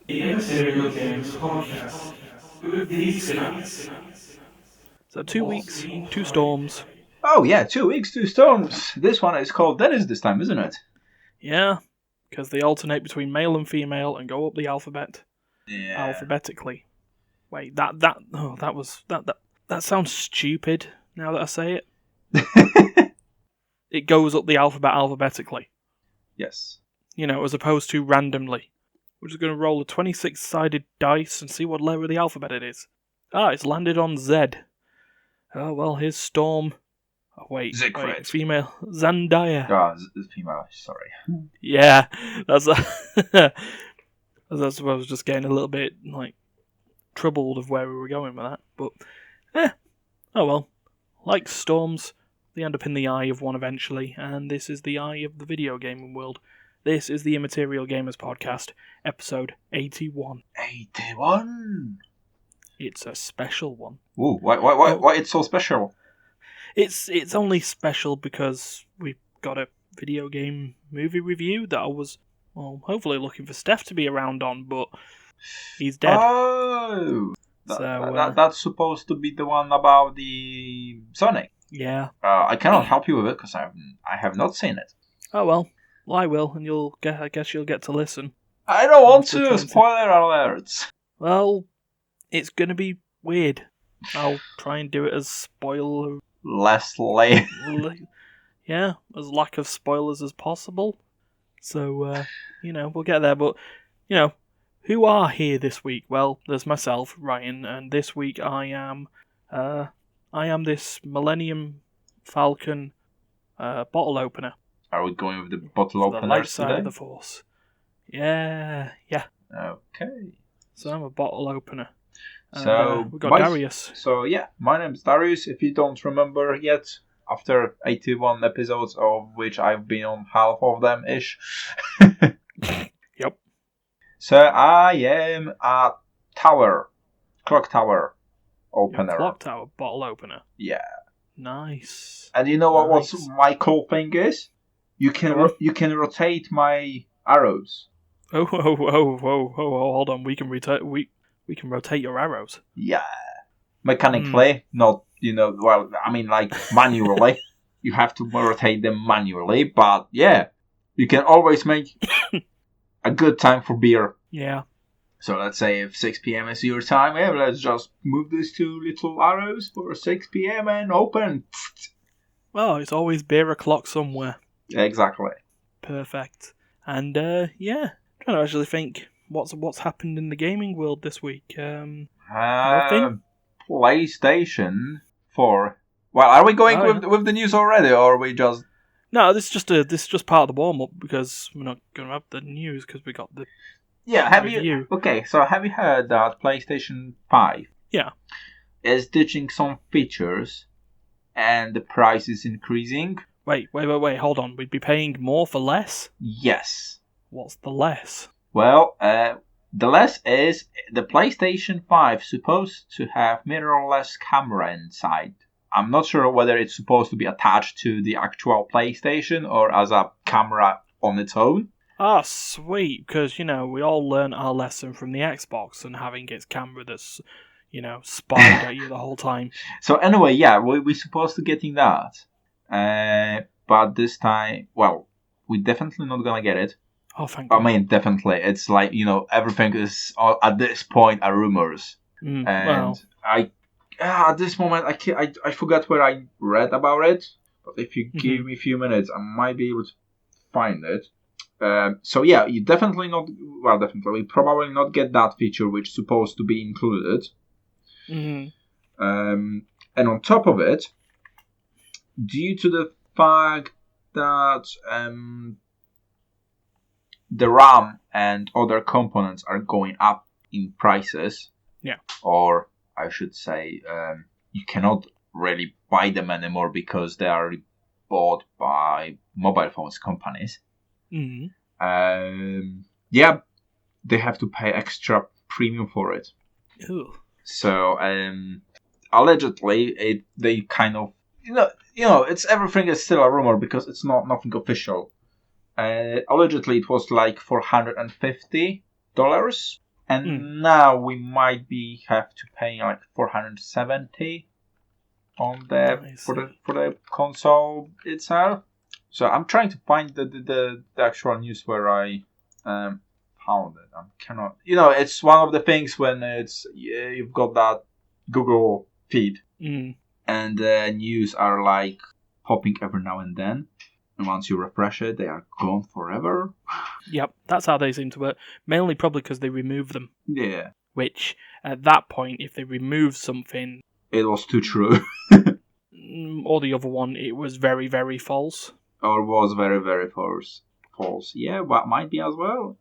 The Immaterial Games Podcast with these guys. So 2 weeks, 2 storms. Oh yeah, 2 weeks, 2 storms. This one is called Dennis this time, isn't it? Yeah, because they alternate between male and female and go up the alphabet alphabetically. Wait, that sounds stupid now that I say it. It goes up the alphabet alphabetically. Yes. You know, as opposed to randomly. We're just going to roll a 26-sided dice and see what letter of the alphabet it is. Ah, it's landed on Z. Oh, well, here's Storm. Oh, wait, female. Zendaya. Ah, female, sorry. Yeah, that's I was just getting a little bit, troubled of where we were going with that. But, oh well. Like storms, they end up in the eye of one eventually, and this is the eye of the video gaming world. This is the Immaterial Gamers Podcast, episode 81. 81? It's a special one. Ooh, why it's so special? It's only special because we've got a video game movie review that I was, hopefully looking for Steph to be around on, but he's dead. Oh! That's supposed to be the one about the Sonic. Yeah. I cannot help you with it because I have not seen it. Oh well. Well, I will, and I guess you'll get to listen. I don't want to. Spoiler alerts. Well, it's gonna be weird. I'll try and do it as spoiler less late. Yeah, as lack of spoilers as possible. So, we'll get there. But, who are here this week? Well, there's myself, Ryan, and this week I am this Millennium Falcon bottle opener. Are we going with the bottle opener the light side today? of the Force. Yeah. Okay. So I'm a bottle opener. So we've got Dariusz. So yeah, my name's Dariusz. If you don't remember yet, after 81 episodes, of which I've been on half of them ish. Yep. So I am a clock tower opener. Clock tower bottle opener. Yeah. Nice. And you know what my cool thing is? You can rotate my arrows. Oh, hold on. We can rotate your arrows. Yeah. Mechanically, not, manually. You have to rotate them manually, but yeah, you can always make a good time for beer. Yeah. So let's say if 6 p.m. is your time, let's just move these 2 little arrows for 6 p.m. and open. Well, it's always beer o'clock somewhere. Exactly. Perfect. And trying to actually think what's happened in the gaming world this week. Nothing. PlayStation 4. Well, are we going with the news already, or are we just? No, this is just part of the warm up because we're not going to have the news because we got the. Yeah, review. Okay, so have you heard that PlayStation 5 is ditching some features and the price is increasing? Wait, hold on. We'd be paying more for less? Yes. What's the less? Well, the less is the PlayStation 5 supposed to have mirrorless camera inside. I'm not sure whether it's supposed to be attached to the actual PlayStation or as a camera on its own. Ah, sweet, because, we all learned our lesson from the Xbox and having its camera that's, spied at you the whole time. So anyway, yeah, we're supposed to getting that. But this time, well, we're definitely not gonna get it. Oh, thank God. I mean, definitely. It's like, everything is, at this point, are rumors. And at this moment, I forgot where I read about it. But if you give me a few minutes, I might be able to find it. So yeah, you definitely probably not get that feature which is supposed to be included. Mm-hmm. And on top of it, due to the fact that the RAM and other components are going up in prices, or I should say, you cannot really buy them anymore because they are bought by mobile phones companies. Mm-hmm. They have to pay extra premium for it. Ooh. So allegedly, they kind of it's everything is still a rumor because it's nothing official. Allegedly, it was like $450, And now we might have to pay like 470 on for the console itself. So I'm trying to find the actual news where I found it. I cannot. It's one of the things when you've got that Google feed, and the news are like popping every now and then. And once you refresh it, they are gone forever. Yep, that's how they seem to work. Mainly probably because they remove them. Yeah. Which, at that point, if they remove something... It was too true. Or the other one, it was very, very false. Or was very, very false. Yeah, that might be as well.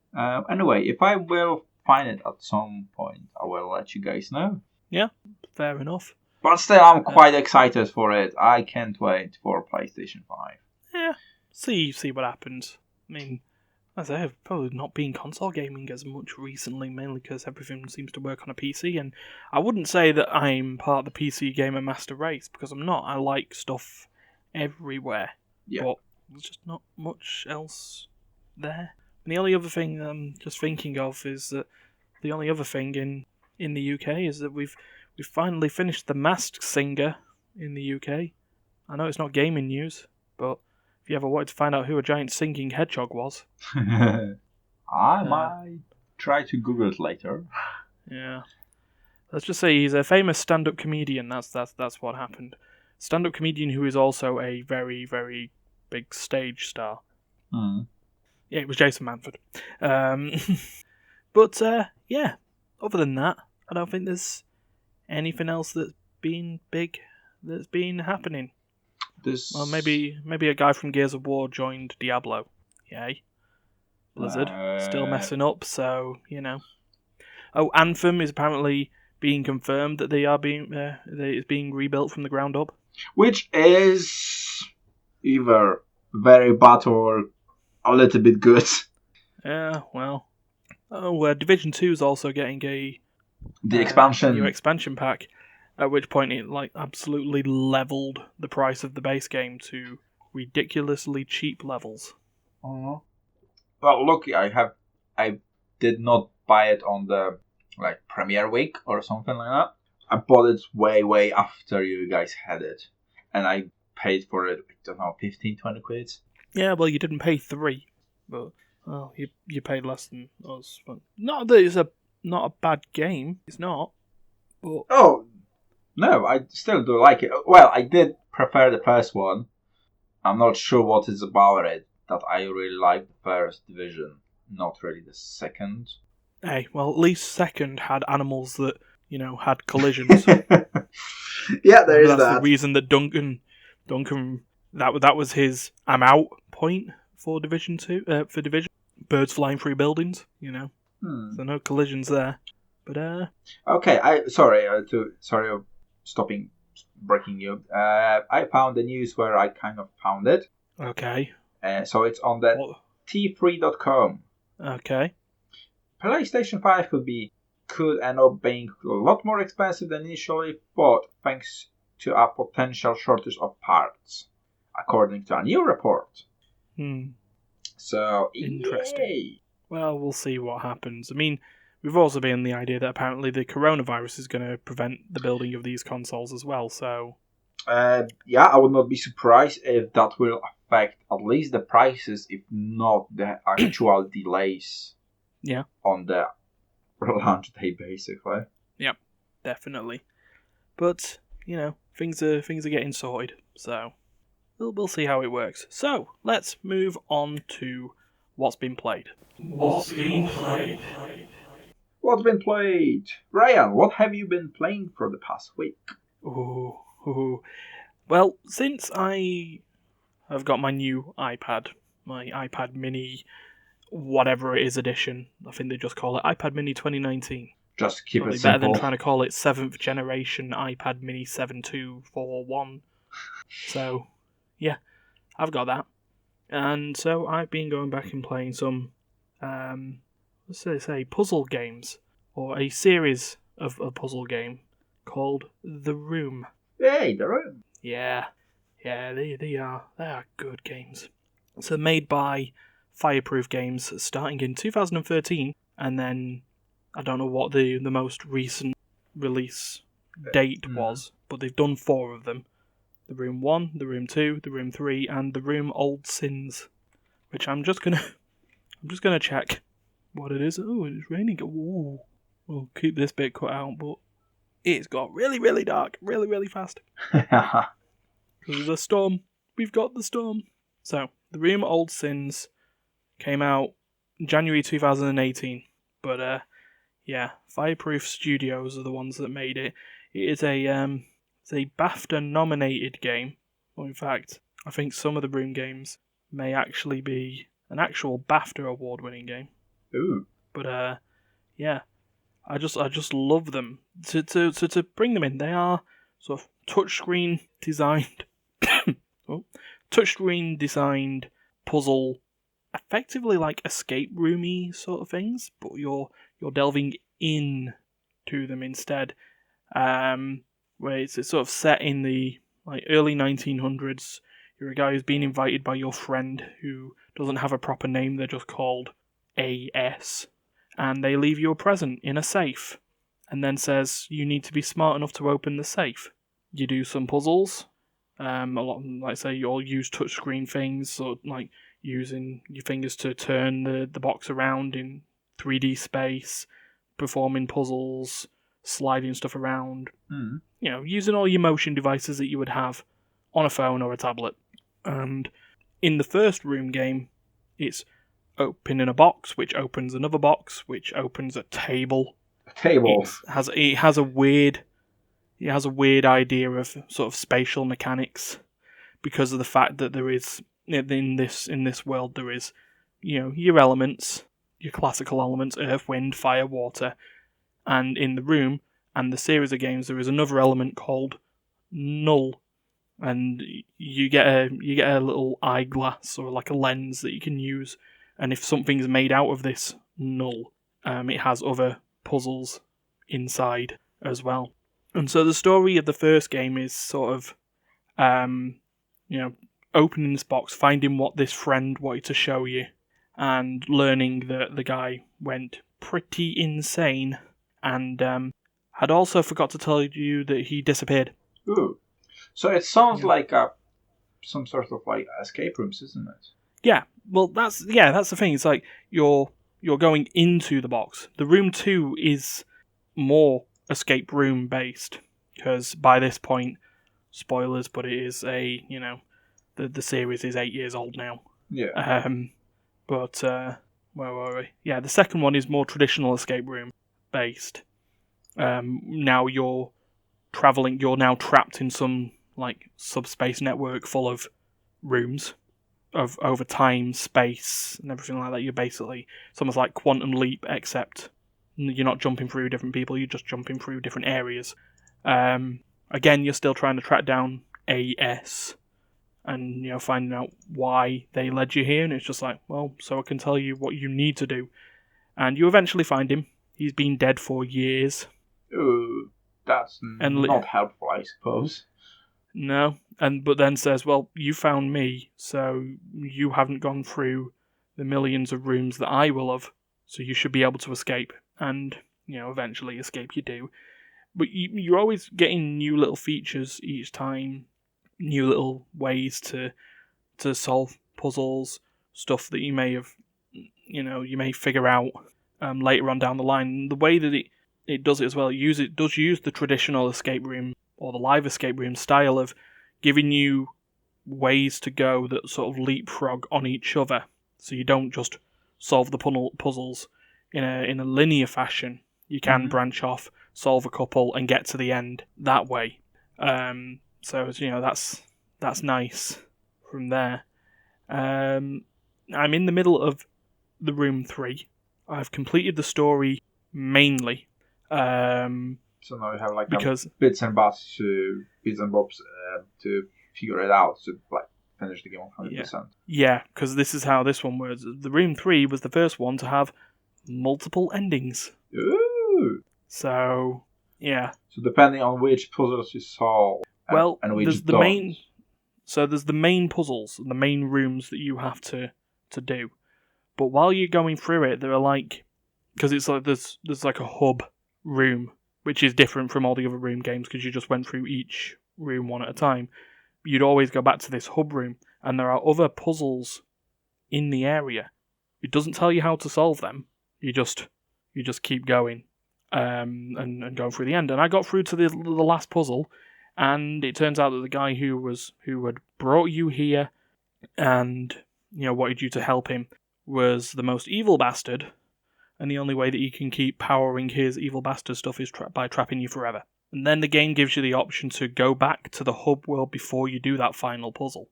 Anyway, if I will find it at some point, I will let you guys know. Yeah, fair enough. But still, I'm quite excited for it. I can't wait for PlayStation 5. Yeah, see what happens. I mean, as I have probably not been console gaming as much recently, mainly because everything seems to work on a PC, and I wouldn't say that I'm part of the PC gamer master race, because I'm not. I like stuff everywhere, but there's just not much else there. And the only other thing I'm just thinking of is that the only other thing in the UK is that we've finally finished The Masked Singer in the UK. I know it's not gaming news, but if you ever wanted to find out who a giant singing hedgehog was, I might try to Google it later. Yeah, let's just say he's a famous stand-up comedian. That's what happened. Stand-up comedian who is also a very, very big stage star. Yeah, it was Jason Manford. But yeah, other than that, I don't think there's anything else that's been big that's been happening. Well, maybe a guy from Gears of War joined Diablo. Yay. Blizzard. Still messing up, so, Oh, Anthem is apparently being confirmed that that it's being rebuilt from the ground up. Which is either very bad or a little bit good. Yeah, well. Oh, Division 2 is also getting the expansion. New expansion pack. At which point it absolutely leveled the price of the base game to ridiculously cheap levels. Well, lucky I did not buy it on the premiere week or something like that. I bought it way after you guys had it, and I paid for it, I don't know, 15, 20 quid. Yeah, well, you didn't pay 3, but you paid less than us. But not that it's not a bad game. It's not. But no, I still do like it. Well, I did prefer the first one. I'm not sure what is about it that I really like the first Division, not really the second. Hey, well, at least second had animals that, had collisions. Yeah, there is that. That's the reason that Duncan, that was his I'm out point for Division 2, for Division. Birds flying through buildings, So no collisions there. But, okay, sorry of stopping, breaking you. I found the news where I kind of found it. Okay. So it's on the T3.com. Okay. PlayStation 5 could end up being a lot more expensive than initially thought, thanks to a potential shortage of parts, according to a new report. So, interesting. Yay. Well, we'll see what happens. I mean, we've also been the idea that apparently the coronavirus is going to prevent the building of these consoles as well, so... yeah, I would not be surprised if that will affect at least the prices, if not the actual delays. Yeah. On the launch day, basically. Yep, definitely. But, things are getting sorted, so we'll see how it works. So, let's move on to what's been played. What's been played? What's been played? Ryan, what have you been playing for the past week? Ooh. Well, since I have got my new iPad, my iPad mini, whatever it is edition, I think they just call it iPad mini 2019. Just keep it simple. Better than trying to call it 7th generation iPad mini 7241. So, yeah, I've got that. And so I've been going back and playing some, let's say puzzle games, or a series of a puzzle game called The Room. Hey, The Room. Yeah, they are good games. So made by Fireproof Games, starting in 2013, and then I don't know what the most recent release date was, but they've done 4 of them. The Room 1, the Room 2, the Room 3, and the Room Old Sins, which I'm just gonna check what it is. Oh, it's raining. Ooh. We'll keep this bit cut out, but it's got really, really dark, really, really fast. Because of the storm. We've got the storm. So, the Room Old Sins came out January 2018. But, yeah, Fireproof Studios are the ones that made it. It is it's a BAFTA-nominated game. Well, in fact, I think some of the Room games may actually be an actual BAFTA award-winning game. Ooh. But, yeah, I just love them. To bring them in, they are sort of touchscreen designed puzzle, effectively like escape roomy sort of things, but you're delving in to them instead. Where it's sort of set in the early 1900s. You're a guy who's been invited by your friend who doesn't have a proper name. They're just called AS, and they leave you a present in a safe, and then says you need to be smart enough to open the safe. You do some puzzles. A lot, like say, you'll use touchscreen things, so like using your fingers to turn the box around in 3D space, performing puzzles, sliding stuff around. Using all your motion devices that you would have on a phone or a tablet. And in the first Room game, it's opening a box, which opens another box, which opens a table. It has a weird idea of sort of spatial mechanics, because of the fact that there is in this world there is, your elements, your classical elements: earth, wind, fire, water, and in the Room and the series of games there is another element called null, and you get a little eyeglass or like a lens that you can use, and if something's made out of this null, it has other puzzles inside as well. And so the story of the first game is sort of, opening this box, finding what this friend wanted to show you, and learning that the guy went pretty insane, and had also forgot to tell you that he disappeared. Ooh. So it sounds like some sort of like escape rooms, isn't it? Yeah. Well, that's the thing. It's like you're going into the box. The Room 2 is more escape room based, because by this point, spoilers, but it is the series is 8 years old now. Yeah. But where were we? Yeah, the second one is more traditional escape room based. Now you're traveling. You're now trapped in some like subspace network full of rooms of over time, space, and everything like that. You're basically, it's almost like Quantum Leap, except you're not jumping through different people. You're just jumping through different areas. Again, you're still trying to track down AS, and finding out why they led you here. And it's just like, well, so I can tell you what you need to do. And you eventually find him. He's been dead for years. Ooh, that's not helpful, I suppose. No, but then says, well, you found me, so you haven't gone through the millions of rooms that I will have, so you should be able to escape. And, eventually escape you do. But you're always getting new little features each time, new little ways to solve puzzles, stuff that you may have, you may figure out later on down the line. The way that it does it as well, it does use the traditional escape room or the live escape room style of giving you ways to go that sort of leapfrog on each other, so you don't just solve the puzzles in a linear fashion. You can branch off, solve a couple, and get to the end that way. So that's nice from there. I'm in the middle of the Room 3. I've completed the story mainly. So now you have like bits and bobs to figure it out to like finish the game 100%. Yeah, because this is how this one works. The Room 3 was the first one to have multiple endings. Ooh. So yeah. So depending on which puzzles you solve, and which there's the main. So there's the main puzzles, the main rooms that you have to do. But while you're going through it, there are like because it's like there's like a hub room, which is different from all the other room games because you just went through each room one at a time. You'd always go back to this hub room, and there are other puzzles in the area. It doesn't tell you how to solve them. You just keep going and going through the end. And I got through to the last puzzle, and it turns out that the guy who had brought you here and wanted you to help him was the most evil bastard, and the only way that he can keep powering his evil bastard stuff is by trapping you forever. And then the game gives you the option to go back to the hub world before you do that final puzzle,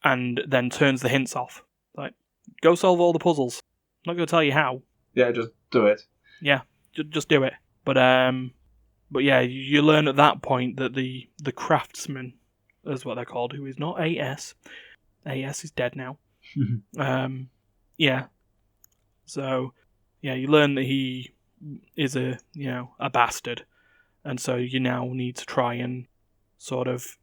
and then turns the hints off. Like, go solve all the puzzles. I'm not going to tell you how. Yeah, just do it. Yeah, just do it. But yeah, you learn at that point that the craftsman, is what they're called, who is not AS. AS is dead now. Yeah. So, yeah, you learn that he is a bastard. And so you now need to try and sort of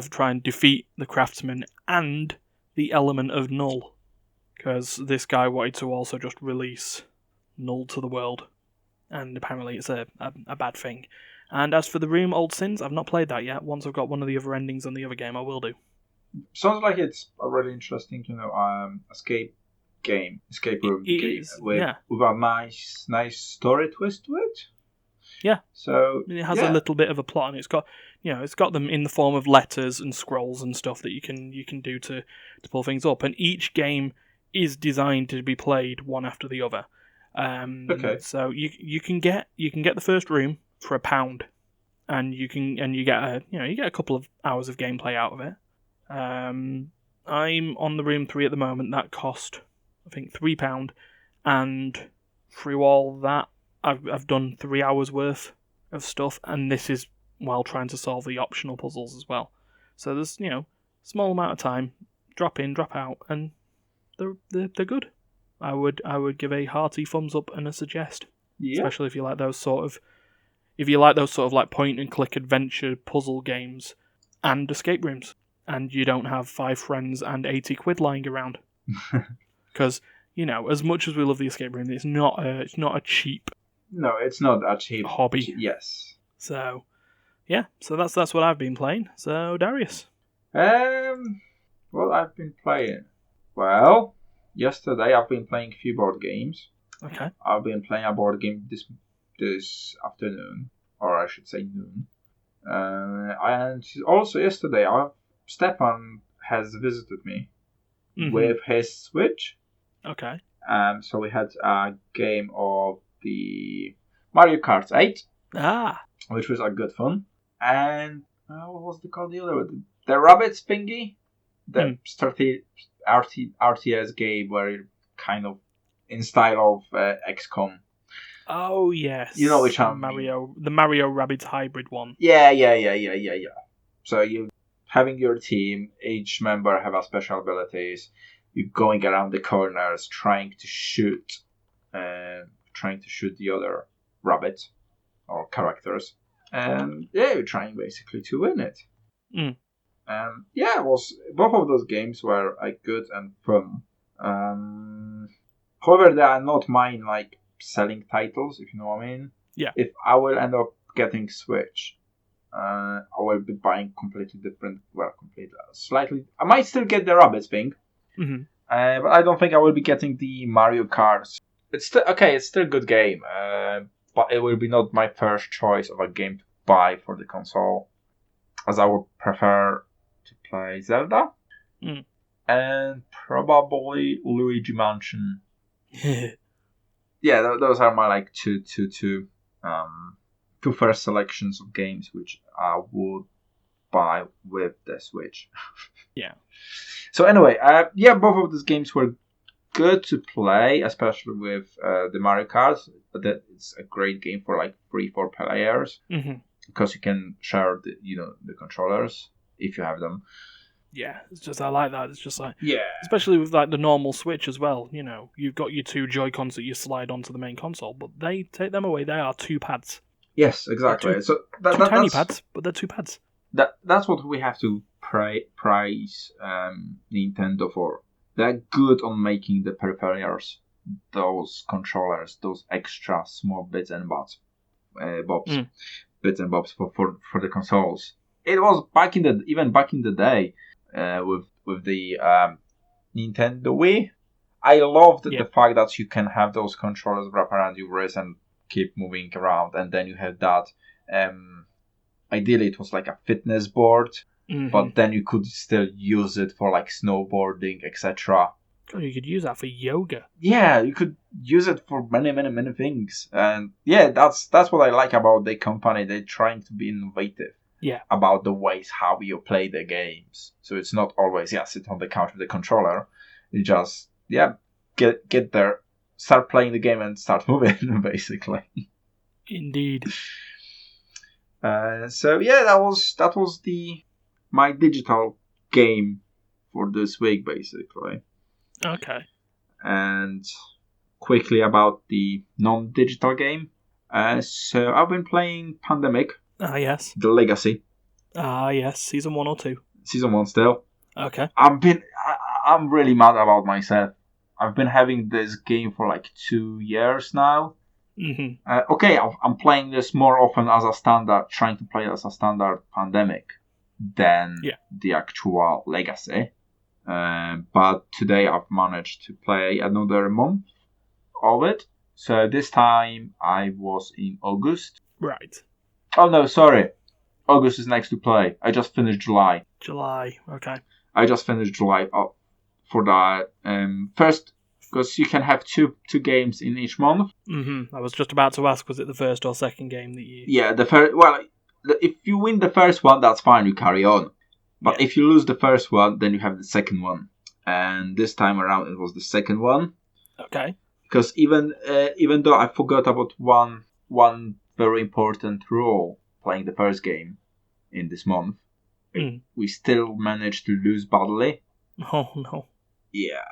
try and defeat the craftsman and the element of null. Because this guy wanted to also just release null to the world. And apparently it's a bad thing. And as for the room Old Sins, I've not played that yet. Once I've got one of the other endings on the other game, I will do. Sounds like it's a really interesting, escape room game with a nice story twist to it. Yeah. So it has a little bit of a plot, and it's got them in the form of letters and scrolls and stuff that you can do to pull things up. And each game is designed to be played one after the other. Okay. So you can get the first room for £1, and you get a couple of hours of gameplay out of it. I'm on the room 3 at the moment. That cost, I think, £3, and through all that, I've done 3 hours worth of stuff, and this is while trying to solve the optional puzzles as well. So there's small amount of time, drop in, drop out, and they're good. I would give a hearty thumbs up and a suggest, especially if you like those sort of like point and click adventure puzzle games and escape rooms, and you don't have 5 friends and 80 quid lying around. Because as much as we love the escape room, it's not a cheap. No, it's not a cheap hobby. Yes. So, yeah. So that's what I've been playing. So, Dariusz. Well, I've been playing. Well, yesterday I've been playing a few board games. Okay. I've been playing a board game this afternoon, or I should say noon. And also yesterday, Stefan has visited me with his Switch. Okay. So we had a game of the Mario Kart 8. Which was a good fun. And what was it called? The other one? The Rabbids thingy? The RTS game where it kind of in style of XCOM. Oh, yes. You know which one? The Mario Rabbids hybrid one. Yeah. So you having your team, each member have a special abilities. You're going around the corners trying to shoot the other rabbits or characters, and you're trying basically to win it. It was both of those games were good and fun. However, they are not mine like selling titles, if you know what I mean. Yeah. If I will end up getting Switch, I will be buying completely different. Well, slightly. I might still get the rabbits thing. But I don't think I will be getting the Mario Kart. It's still okay. It's still a good game, but it will be not my first choice of a game to buy for the console, as I would prefer to play Zelda and probably Luigi Mansion. Yeah, those are my two first selections of games which I would buy with the Switch. Yeah. So anyway, both of these games were good to play, especially with the Mario Kart. That it's a great game for 3-4 players because you can share the controllers if you have them. Yeah, it's just I like that. It's just especially with the normal Switch as well. You've got your 2 Joy-Cons that you slide onto the main console, but they take them away. They are 2 pads. Yes, exactly. So two tiny pads, but they're 2 pads. That's what we have to praise Nintendo for. They're good on making the peripherals those controllers, those extra small bits and bobs, bits and bobs for the consoles. It was back in the day with the Nintendo Wii. I loved the fact that you can have those controllers wrap around your wrist and keep moving around, and then you have that. Ideally, it was like a fitness board, but then you could still use it for like snowboarding, etc. Oh, you could use that for yoga. Yeah, you could use it for many things, and yeah, that's what I like about the company. They're trying to be innovative. Yeah. About the ways how you play the games. So it's not always sit on the couch with the controller. You just get there, start playing the game, and start moving basically. Indeed. So yeah, that was my digital game for this week basically. Okay. And quickly about the non-digital game. So I've been playing Pandemic. Ah, yes. The Legacy. Ah, yes. Season 1 or 2? Season 1 still. Okay. I'm really mad about myself. I've been having this game for like 2 years now. Okay, I'm playing this more often as a standard, trying to play as a standard Pandemic than the actual Legacy. But today I've managed to play another month of it. So this time I was in August. Right. Oh no, sorry. August is next to play. I just finished July. July, okay. I just finished July for that. First, because you can have two games in each month. I was just about to ask, was it the first or second game that you... Yeah, the first. Well, if you win the first one, that's fine. You carry on. But if you lose the first one, then you have the second one. And this time around, it was the second one. Okay. Because even though I forgot about one very important rule playing the first game in this month, we still managed to lose badly. Oh no. Yeah.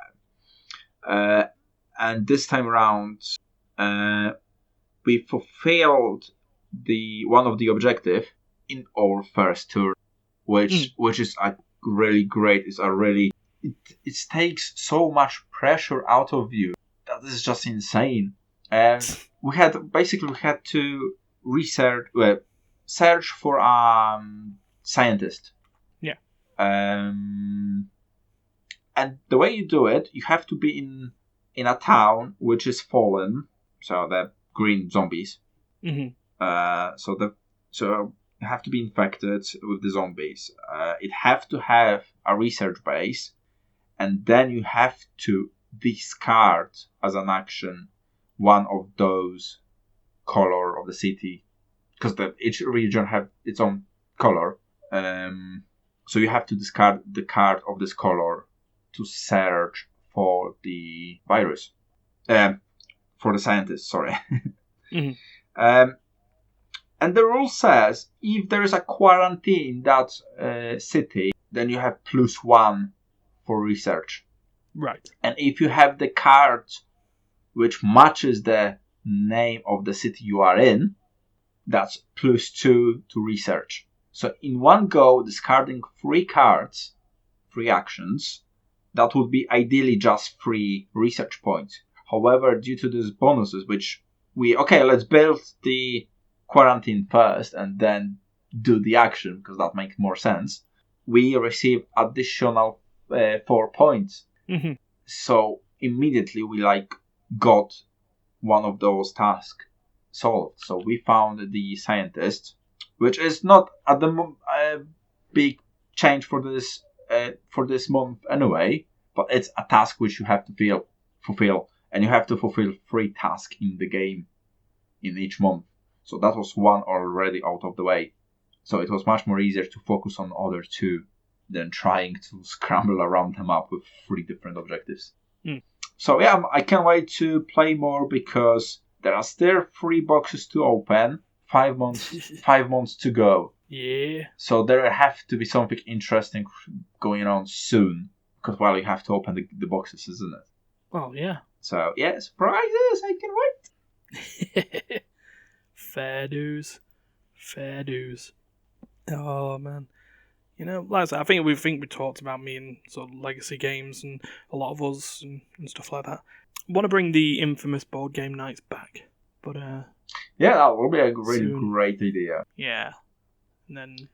And this time around, we fulfilled one of the objective in our first turn, which is a really great. It takes so much pressure out of you. That is just insane. And we had to search for a scientist. Yeah. And the way you do it, you have to be in a town which is fallen, so the green zombies. So you have to be infected with the zombies. It have to have a research base, and then you have to discard as an action one of those color of the city, because each region have its own color. So you have to discard the card of this color to search for the virus. For the scientist, sorry. And the rule says if there is a quarantine in that city, then you have +1 for research. Right. And if you have the card which matches the name of the city you are in, that's +2 to research. So in one go, discarding 3 cards, 3 actions, that would be ideally just 3 research points. However, due to these bonuses, which let's build the quarantine first and then do the action, because that makes more sense, we receive additional 4 points. So immediately we got one of those tasks solved. So we found the scientist, which is not at the big change for this month anyway, but it's a task which you have to fulfill, and you have to fulfill 3 tasks in the game in each month. So that was 1 already out of the way. So it was much more easier to focus on the other 2 than trying to scramble around them up with 3 different objectives. So yeah, I can't wait to play more, because there are still 3 boxes to open, 5 months to go. Yeah. So there have to be something interesting going on soon, because you have to open the boxes, isn't it? Well, yeah. So yeah, surprises! I can wait. Fair dues. Oh man. Like I said, I think we talked about me and sort of legacy games and a lot of us and stuff like that. want to bring the infamous board game nights back, but yeah, that will be a really soon. great idea. Yeah, and then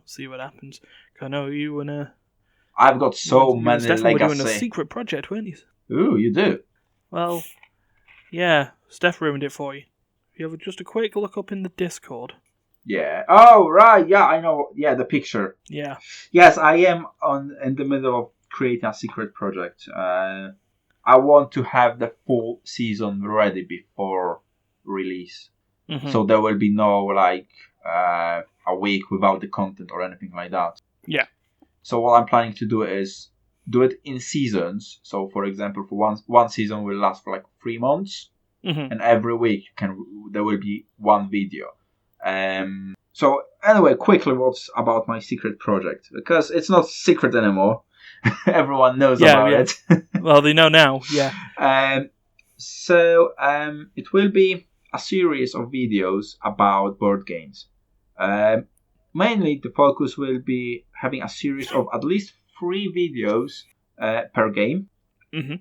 see what happens. I know you and I've got so many Stefan were doing a legacy. secret project, weren't you? Ooh, you do? Well, yeah, Steph ruined it for you. You have just a quick look up in the Discord. Yeah. Oh, right. Yeah, I know. Yeah, the picture. Yeah. Yes, I am in the middle of creating a secret project. I want to have the full season ready before release. Mm-hmm. So there will be no, a week without the content or anything like that. Yeah. So what I'm planning to do is do it in seasons. So, for example, for one season will last for 3 months. Mm-hmm. And every week there will be one video. So anyway, quickly, what's about my secret project? Because it's not secret anymore. Everyone knows about it. Well, they know now. Yeah. So it will be a series of videos about board games. Mainly, the focus will be having a series of at least 3 videos per game. Mm-hmm.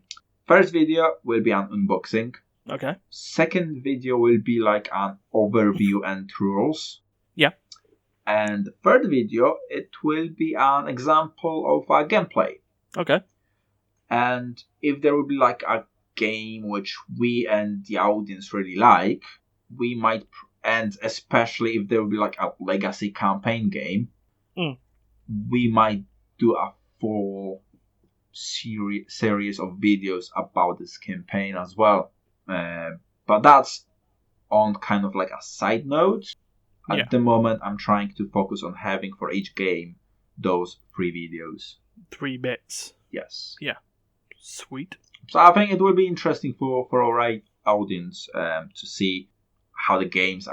First video will be an unboxing. Okay. Second video will be an overview and rules. Yeah. And third video, it will be an example of a gameplay. Okay. And if there will be a game which we and the audience really like, we might, and especially if there will be a legacy campaign game, we might do a full series of videos about this campaign as well. But that's on kind of a side note. At the moment, I'm trying to focus on having for each game those 3 videos. 3 bits. Yes. Yeah. Sweet. So I think it will be interesting for our audience to see how the games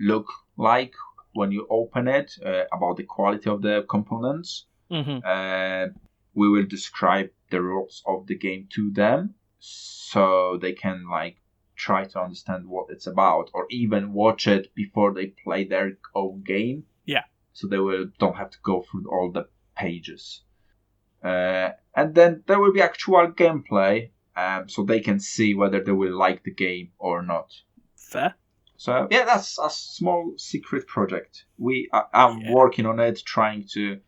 look like when you open it, about the quality of the components. Mm-hmm. We will describe the rules of the game to them, so they can try to understand what it's about, or even watch it before they play their own game. Yeah. So they don't have to go through all the pages. And then there will be actual gameplay, so they can see whether they will like the game or not. Fair. So yeah, that's a small secret project. I'm working on it, trying to.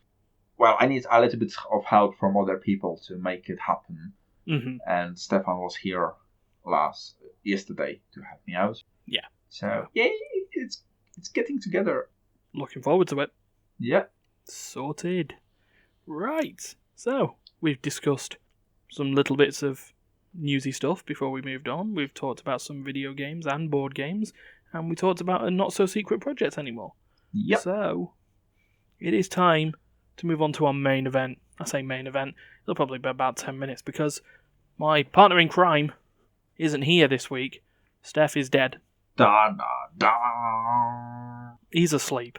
Well, I need a little bit of help from other people to make it happen. Mm-hmm. And Stefan was here yesterday to help me out. Yeah. So yeah, it's getting together. Looking forward to it. Yeah. Sorted. Right. So we've discussed some little bits of newsy stuff before we moved on. We've talked about some video games and board games, and we talked about a not so secret project anymore. Yep. So it is time to move on to our main event. I say main event, it'll probably be about 10 minutes because my partner in crime isn't here this week. Steph is dead. Da da da. He's asleep.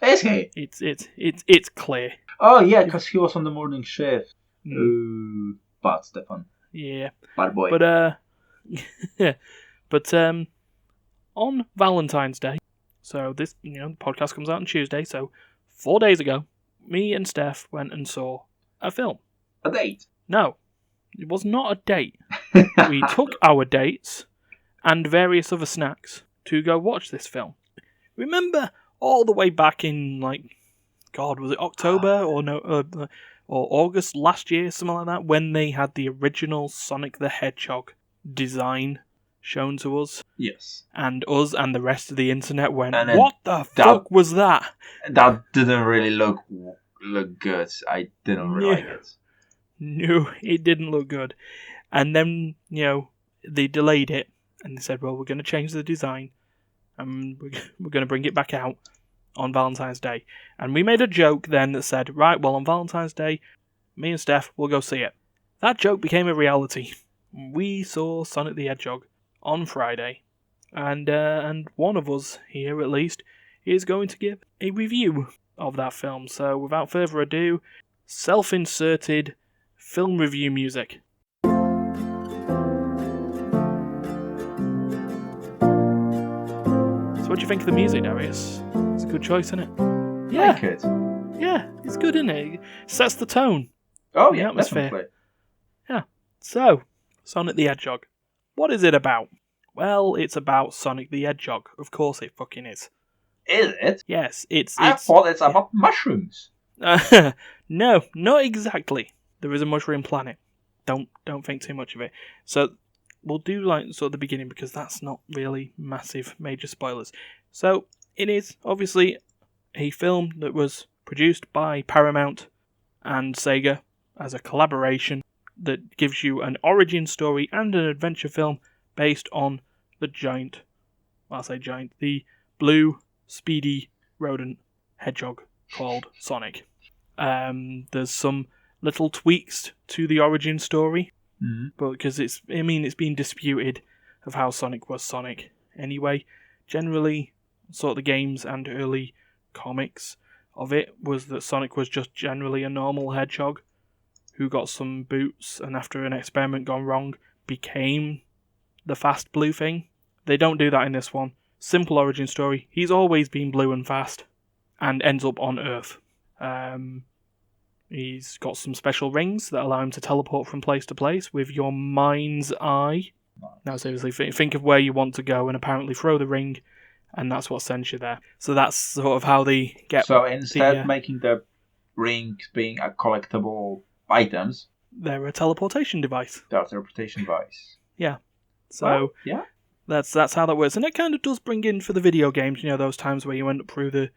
Is he? It's clear. Oh yeah, because he was on the morning shift. Ooh, bad Stefan. Yeah. Bad boy. But on Valentine's Day, so this the podcast comes out on Tuesday, so 4 days ago, me and Steph went and saw a film. A date? No, it was not a date. We took our dates and various other snacks to go watch this film. Remember all the way back in was it October or August last year, something like that, when they had the original Sonic the Hedgehog design shown to us? Yes. And us and the rest of the internet went, and what the fuck was that? That didn't really look good. I didn't really like it. No, it didn't look good. And then, they delayed it and they said, well, we're going to change the design and we're going to bring it back out on Valentine's Day. And we made a joke then that said, right, well, on Valentine's Day, me and Steph will go see it. That joke became a reality. We saw Sonic the Hedgehog on Friday, and one of us here at least is going to give a review of that film. So without further ado, self-inserted film review music. So what do you think of the music, Darius? It's a good choice, isn't it? Yeah. Like it. Yeah, it's good, isn't it? It sets the tone. Oh, the yeah, atmosphere. definitely. Yeah. So, Sonic the Hedgehog. What is it about? Well, it's about Sonic the Hedgehog. Of course it fucking is. Is it? Yes, it's... I thought it's about mushrooms. No, not exactly. There is a mushroom planet. Don't think too much of it. So we'll do like sort of the beginning because that's not really massive major spoilers. So it is obviously a film that was produced by Paramount and Sega as a collaboration that gives you an origin story and an adventure film based on the the blue, speedy rodent hedgehog called Sonic. There's some little tweaks to the origin story, but because it's been disputed of how Sonic was Sonic. Anyway, generally, sort of the games and early comics of it was that Sonic was just generally a normal hedgehog who got some boots and after an experiment gone wrong became the fast blue thing. They don't do that in this one. Simple origin story. He's always been blue and fast and ends up on Earth. He's got some special rings that allow him to teleport from place to place with your mind's eye. Now seriously, think of where you want to go and apparently throw the ring, and that's what sends you there. So that's sort of how they get... So instead making the rings being a collectible items... They're a teleportation device. They're a teleportation device. Yeah. So that's how that works. And it kind of does bring in for the video games, those times where you end up through the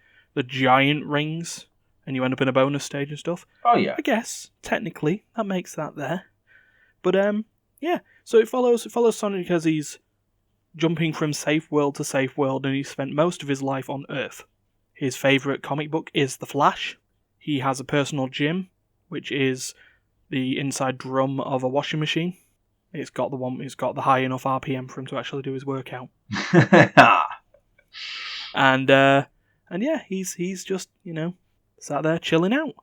giant rings and you end up in a bonus stage and stuff. Oh, yeah. I guess, technically, that makes that there. But, so it follows Sonic as he's jumping from safe world to safe world, and he's spent most of his life on Earth. His favourite comic book is The Flash. He has a personal gym, which is the inside drum of a washing machine. It's got the high enough RPM for him to actually do his workout. And yeah, he's just, sat there chilling out.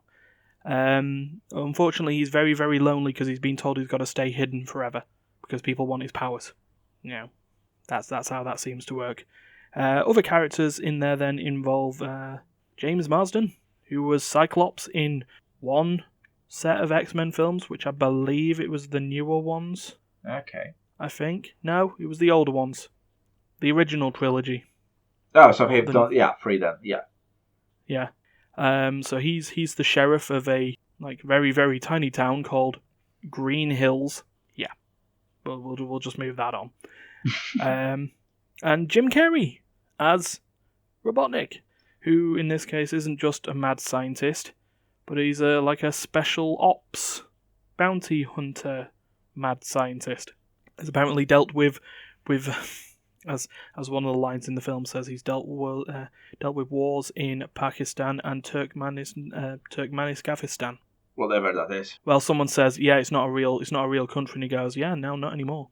Unfortunately, he's very, very lonely because he's been told he's got to stay hidden forever because people want his powers. That's how that seems to work. Other characters in there then involve James Marsden, who was Cyclops in one set of X-Men films, which I believe it was the newer ones. Okay. I think. No, it was the older ones. The original trilogy. Oh, so he's done, three then, yeah. Yeah. So he's the sheriff of a very, very tiny town called Green Hills. Yeah. But we'll just move that on. And Jim Carrey as Robotnik, who in this case isn't just a mad scientist, but he's a special ops bounty hunter mad scientist. Has apparently dealt with as one of the lines in the film says, he's dealt with wars in Pakistan and Turkmenistan. Whatever that is. Well, someone says, yeah, it's not a real country, and he goes, yeah, no, not anymore.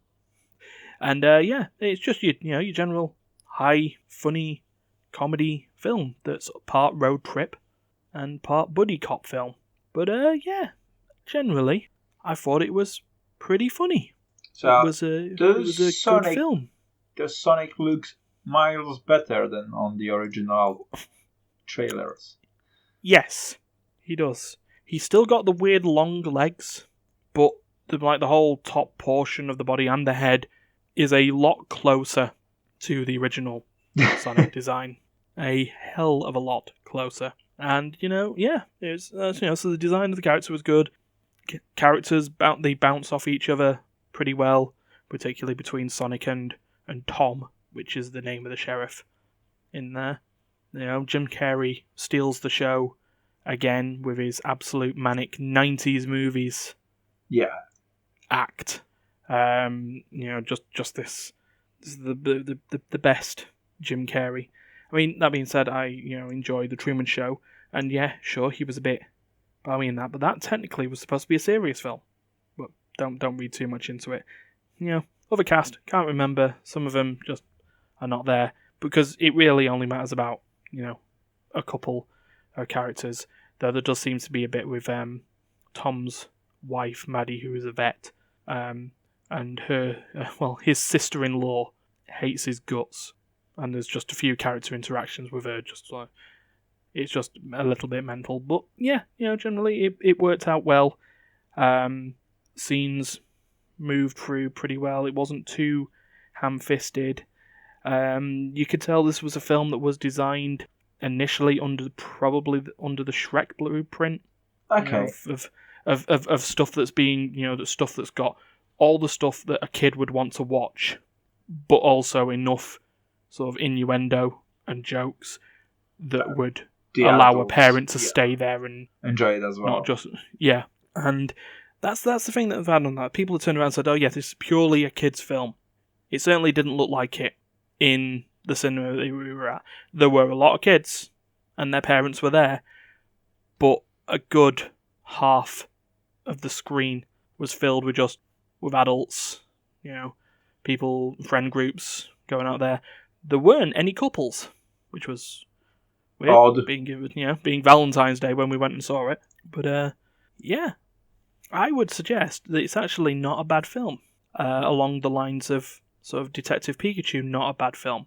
And it's just your general high funny comedy film that's part road trip and part buddy cop film. But generally, I thought it was pretty funny. So it was a good film. Does Sonic look miles better than on the original trailers? Yes, he does. He's still got the weird long legs, but the whole top portion of the body and the head is a lot closer to the original Sonic design. A hell of a lot closer. And, it's so the design of the character was good. Characters, they bounce off each other pretty well, particularly between Sonic and Tom, which is the name of the sheriff in there. Jim Carrey steals the show again with his absolute manic 90s movies. Yeah. Act. Just this is the best Jim Carrey. I mean, that being said, I enjoy The Truman Show, and yeah, sure, he was a bit balmy in that, but that technically was supposed to be a serious film. But don't read too much into it. Other cast, can't remember. Some of them just are not there because it really only matters about a couple of characters. Though there does seem to be a bit with Tom's wife Maddie, who is a vet, and her his sister-in-law hates his guts, and there's just a few character interactions with her. It's just a little bit mental, but yeah, generally it worked out well. Scenes moved through pretty well. It wasn't too ham-fisted. You could tell this was a film that was designed initially probably under the Shrek blueprint. Okay. Of stuff that's being, the stuff that's got all the stuff that a kid would want to watch, but also enough sort of innuendo and jokes that would allow adults, a parent to stay there and enjoy it as well. Not just and that's the thing that I've had on that. People have turned around and said, "Oh yeah, this is purely a kids' film." It certainly didn't look like it in the cinema that we were at. There were a lot of kids, and their parents were there, but a good half of the screen was filled with adults, people, friend groups going out there. There weren't any couples, which was weird. Odd. Being Valentine's Day when we went and saw it. But I would suggest that it's actually not a bad film. Along the lines of sort of Detective Pikachu, not a bad film.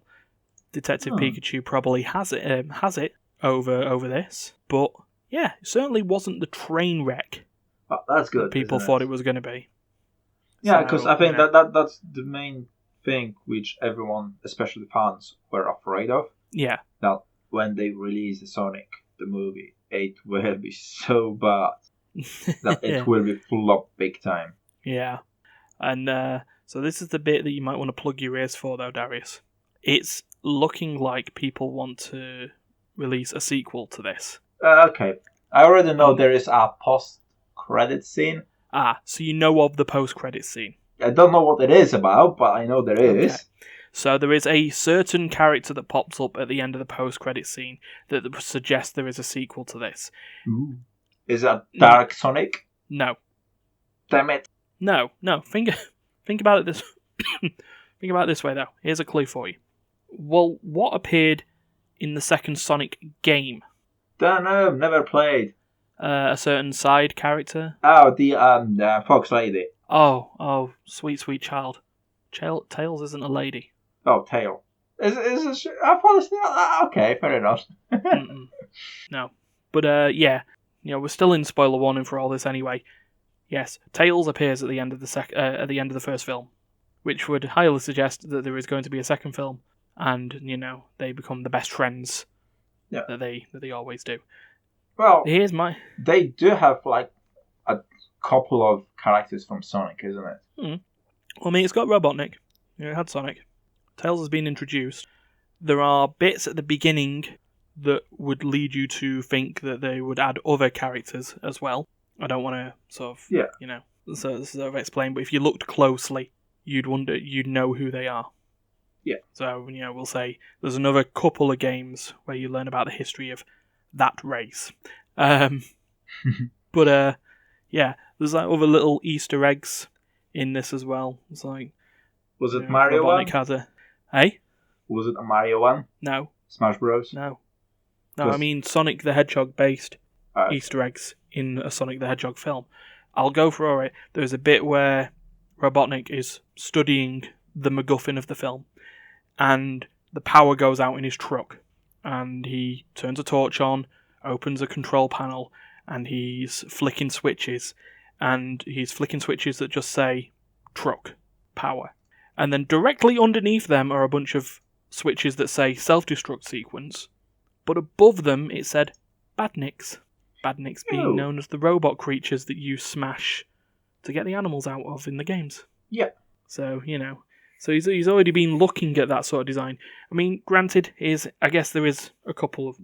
Detective Pikachu probably has it over this, but yeah, it certainly wasn't the train wreck. Oh, that's good. That people thought it was going to be. Yeah, because I think that's the main thing which everyone, especially fans, were afraid of. Yeah. That when they release the Sonic, the movie, it will be so bad that it will be full up big time. Yeah. And so this is the bit that you might want to plug your ears for, though, Darius. It's looking like people want to release a sequel to this. Okay. I already know there is a post-credit scene. So you know of the post-credit scene. I don't know what it is about, but I know there is. Okay. So there is a certain character that pops up at the end of the post-credit scene that suggests there is a sequel to this. Ooh. Is that Dark Sonic? No. Damn it. No. Think about it this think about it this way, though. Here's a clue for you. Well, what appeared in the second Sonic game? Don't know, never played. A certain side character? Oh, the Fox Lady. Oh, sweet child. Tails isn't a lady. Oh, Tail. I thought it's not. Okay, fair enough. No. But, yeah. We're still in spoiler warning for all this anyway. Yes, Tails appears at the end of the first film, which would highly suggest that there is going to be a second film, and they become the best friends that they always do. Well, they do have like a couple of characters from Sonic, isn't it? Well, I mean, it's got Robotnik. It had Sonic. Tails has been introduced. There are bits at the beginning that would lead you to think that they would add other characters as well. I don't want to sort of explain, but if you looked closely, you'd know who they are. Yeah. So, we'll say there's another couple of games where you learn about the history of that race. But, yeah, there's like other little Easter eggs in this as well. It's like... Was it Mario one? Hey? Was it a Mario one? No. Smash Bros? No, I mean Sonic the Hedgehog based Easter eggs in a Sonic the Hedgehog film. I'll go for it. There's a bit where Robotnik is studying the MacGuffin of the film, and the power goes out in his truck, and he turns a torch on, opens a control panel, and he's flicking switches, that just say truck, power. And then directly underneath them are a bunch of switches that say self-destruct sequence, but above them it said badniks. Badniks being known as the robot creatures that you smash to get the animals out of in the games. Yeah. So, so he's already been looking at that sort of design. I mean, granted, I guess there is a couple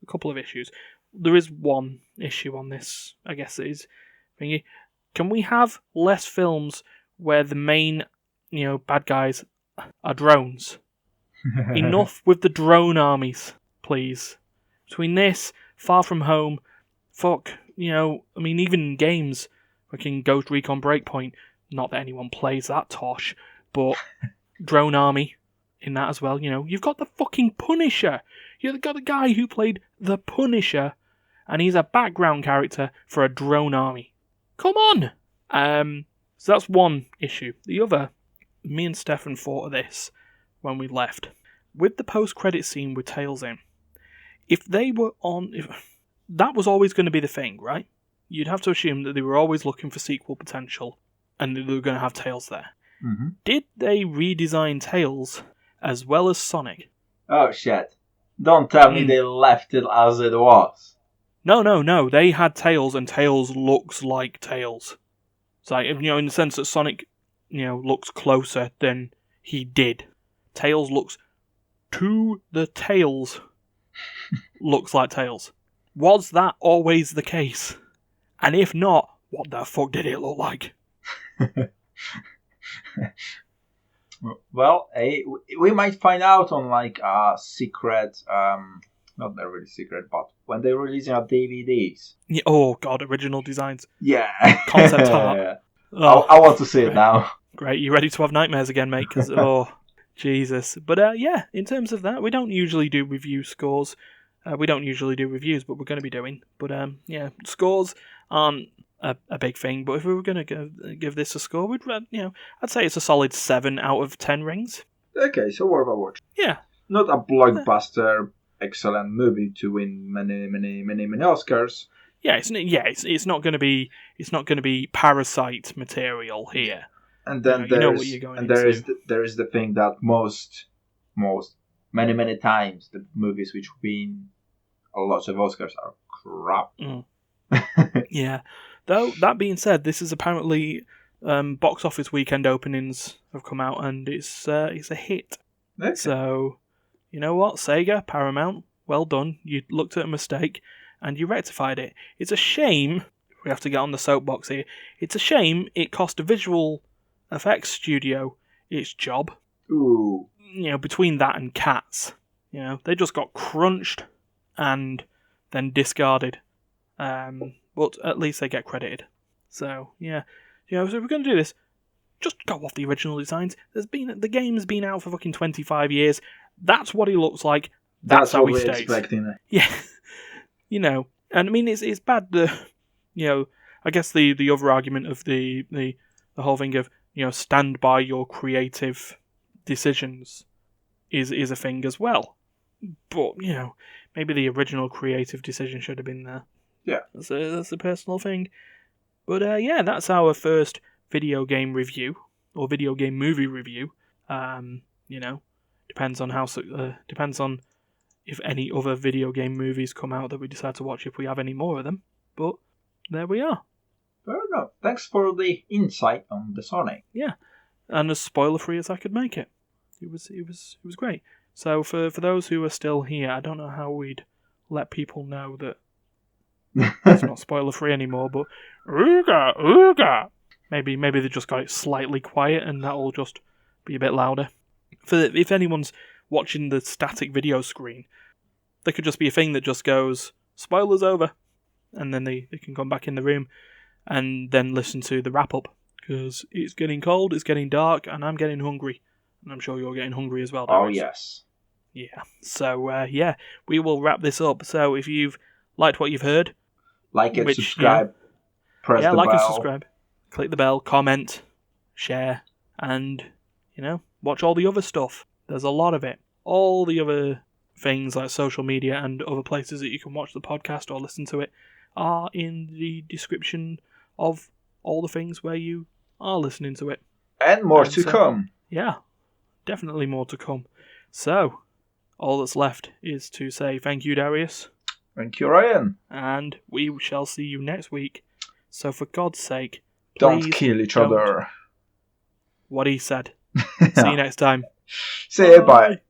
of issues. There is one issue on this, I guess it is. Can we have less films where the main, bad guys are drones? Enough with the drone armies, please. Between this, Far From Home, even in games, fucking Ghost Recon Breakpoint, not that anyone plays that tosh, but drone army in that as well, You've got the fucking Punisher. You've got the guy who played the Punisher, and he's a background character for a drone army. Come on! So that's one issue. The other, me and Stefan thought of this when we left. With the post-credit scene with Tails in, if that was always going to be the thing, right? You'd have to assume that they were always looking for sequel potential and they were going to have Tails there. Mm-hmm. Did they redesign Tails as well as Sonic? Oh shit! Don't tell me they left it as it was. No. They had Tails, and Tails looks like Tails. It's like, in the sense that Sonic, looks closer than he did. Tails looks to the Tails. Looks like Tails. Was that always the case? And if not, what the fuck did it look like? Well, we might find out on like a secret, not really secret, but when they're releasing our DVDs. Yeah, oh god, original designs. Yeah. Concept art. Oh, I want to see it now. Great, you ready to have nightmares again, mate? Because, oh, Jesus. But yeah, in terms of that, we don't usually do review scores. We don't usually do reviews, but we're going to be doing. But yeah, scores aren't a big thing. But if we were going to give this a score, I'd say it's a solid 7 out of 10 rings. Okay, so worth a watch. Yeah. Not a blockbuster, excellent movie to win many Oscars. Yeah, it's not going to be Parasite material here. And then there is the thing that most many times the movies which win a lot of Oscars are crap. Yeah. Though that being said, this is apparently box office weekend openings have come out, and it's a hit. Okay. So, you know what, Sega, Paramount, well done. You looked at a mistake and you rectified it. It's a shame. We have to get on the soapbox here. It's a shame it cost a visual effects studio its job. Ooh. Between that and Cats, they just got crunched and then discarded. But at least they get credited. So yeah, so if we're going to do this, just go off the original designs. The game's been out for fucking 25 years. That's what he looks like. That's how he stays. Expecting it. Yeah, and I mean it's bad. I guess the other argument of the whole thing of stand by your creative decisions is a thing as well. But maybe the original creative decision should have been there. Yeah, that's a personal thing. But yeah, that's our first video game review or video game movie review. Depends on if any other video game movies come out that we decide to watch, if we have any more of them. But there we are. Fair enough. Thanks for the insight on the Sonic. Yeah, and as spoiler free as I could make it. It was great. So for those who are still here, I don't know how we'd let people know that it's not spoiler free anymore. But ooga. Maybe they just got it slightly quiet, and that'll just be a bit louder. If anyone's watching the static video screen, there could just be a thing that just goes, spoilers over, and then they can come back in the room and then listen to the wrap-up, because it's getting cold, it's getting dark, and I'm getting hungry, and I'm sure you're getting hungry as well, Dariusz. Oh, yes. Yeah, so, yeah, we will wrap this up. So if you've liked what you've heard... Like it, subscribe, press the bell. Yeah, like and subscribe. Click the bell, comment, share, and, watch all the other stuff. There's a lot of it. All the other things like social media and other places that you can watch the podcast or listen to it are in the description of all the things where you are listening to it. And more to come. Yeah, definitely more to come. So, all that's left is to say thank you, Dariusz. Thank you, Ryan. And we shall see you next week. So for God's sake, don't kill each other. What he said. See you next time. See you, bye.